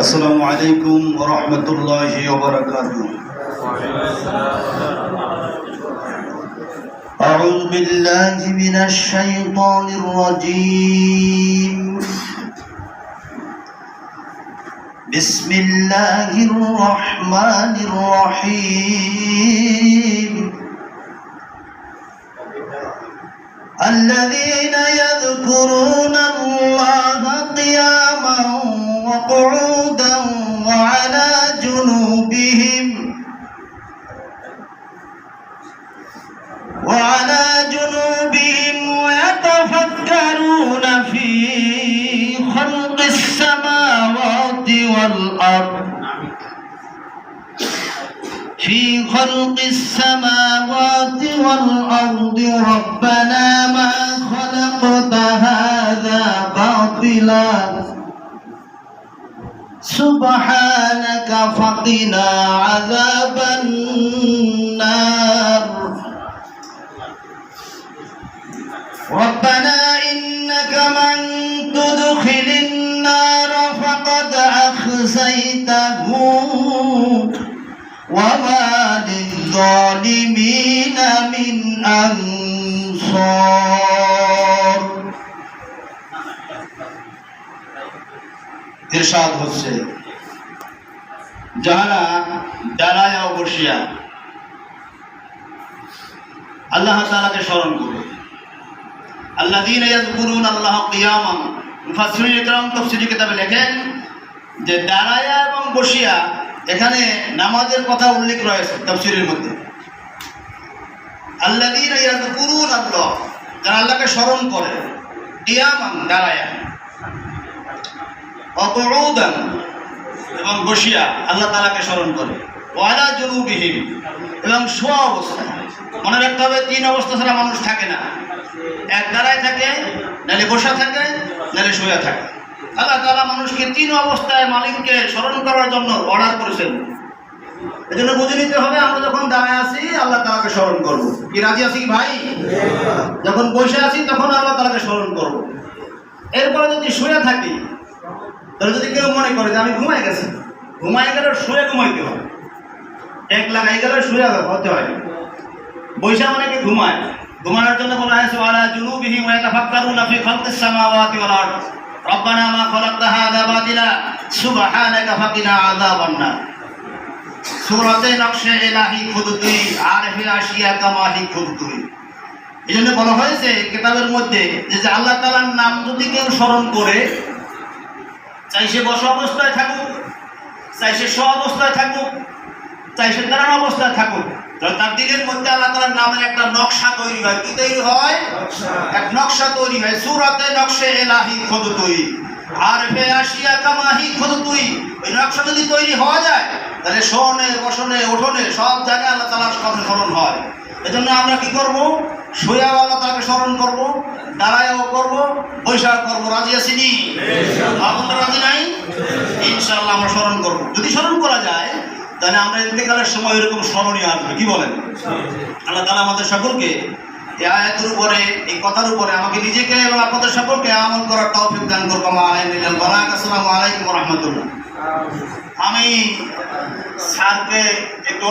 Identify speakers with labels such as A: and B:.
A: السلام عليكم ورحمة الله وبركاته. أعوذ بالله من الشيطان الرجيم. بسم الله الرحمن الرحيم. الذين يذكرون الله قياما وقعودا وعلى جنوبهم ويتفكرون في خلق السماوات والأرض ربنا ما خلقت هذا باطلا سبحانك فقنا عذاب النار. ربنا إنك من تدخل النار فقد أخزيته وما للظالمين من أنصار. ইরশাদ হচ্ছে, যারা দাঁড়ায়া ও বসিয়া আল্লাহ তাআলাকে স্মরণ করে, আল্লাযীনা ইয়াযকুরুনা আল্লাহ কিয়ামান, মুফাসসিরিন ইকরাম তাফসীরি কিতাবে লেখেন যে দাঁড়ায়া এবং বসিয়া এখানে নামাজের কথা উল্লেখ রয়েছে তাফসীরের মধ্যে। আল্লাযীনা ইয়াযকুরুনা আল্লাহ, যারা আল্লাহকে স্মরণ করে, কিয়ামান দাঁড়ায়া, অকুউদান এবং বসিয়া আল্লাহ তাআলাকে স্মরণ করে, ওয়ালা জুনুবিহিম এবং শোয়া অবস্থায়। মনে রাখতে হবে, তিন অবস্থা ছাড়া মানুষ থাকে না। এক দাঁড়ায় থাকে, নাহলে বসা থাকে, নাহলে শুয়ে থাকে। আল্লাহ তাআলা মানুষকে তিন অবস্থায় মালিককে স্মরণ করার জন্য অর্ডার করেছেন। এই জন্য বুঝে নিতে হবে, আমরা যখন দাঁড়ায় আছি আল্লাহ তাআলাকে স্মরণ করবো। কি রাজি আছি কি ভাই? যখন বসে আছি তখন আল্লাহ তাআলাকে স্মরণ করবো। এরপরে যদি শুয়ে থাকি, তাহলে যদি কেউ মনে করে যে আমি ঘুমাই গেছি, ঘুমাই গেলে শুয়ে ঘুমাইতে হয়, এক লাগাই গেলে শুয়ে হতে হয়। বৈশা অনেকে ঘুমায়, ঘুমানোর জন্য বলা হয়েছে ওয়ালা জুনুবিহিম ওয়া ইয়াতাফাক্কারুনা ফি খালকিস সামাওয়াতি ওয়াল আরদ রব্বানা মা খালাকতা হাযা বাতিলা সুবহানাকা ফাকিনা আযাবান নার। সূরাতে নকশে ইলাহি খুদ তুই আরফে আশিয়া কামালি খুদ তুই। এজন্য বলা হয়েছে কিতাবের মধ্যে যে আল্লাহ তাআলার নাম যদি কেউ স্মরণ করে, চাই সে বসা অবস্থায় থাকুক, চাই সে শোয়া অবস্থায় থাকুক, চাই সে দাঁড়ানো অবস্থায় থাকুক, তার দিলের মধ্যে আল্লাহ তাআলার নামের একটা নকশা তৈরি হয়। কি তৈরি হয়? এক নকশা তৈরি হয়। সূরাতে নকশে ইলাহি খুদ তুই আরফে আশিয়া কামাহি খুদ তুই। ওই নকশা যদি তৈরি হওয়া যায়, তাহলে শোনে বসনে ওঠনে সব জায়গায় আল্লাহ তাআলার স্মরণ হয়। এজন্য আমরা কি করব? শুয়েও আল্লাহ তাআলাকে স্মরণ করব, দাঁড়ায়ও করব, বৈশাও করব। রাজি আছি নি? আপনারা রাজি নাই? ইনশাআল্লাহ আমরা স্মরণ করব। যদি স্মরণ করা যায়, তাহলে আমরা ইন্তেকালের সময় এরকম স্মরণীয় আসবে। কি বলেন? আল্লাহ তাআলা আমাদের সকলকে এই আয়াতের উপরে, এই কথার উপরে আমাকে নিজেকে এবং আপনাদের সকলকে আমল করার তৌফিক দান করুন। আসসালামু আলাইকুম ওয়া রাহমাতুল্লাহ। আমি স্যারকে একটু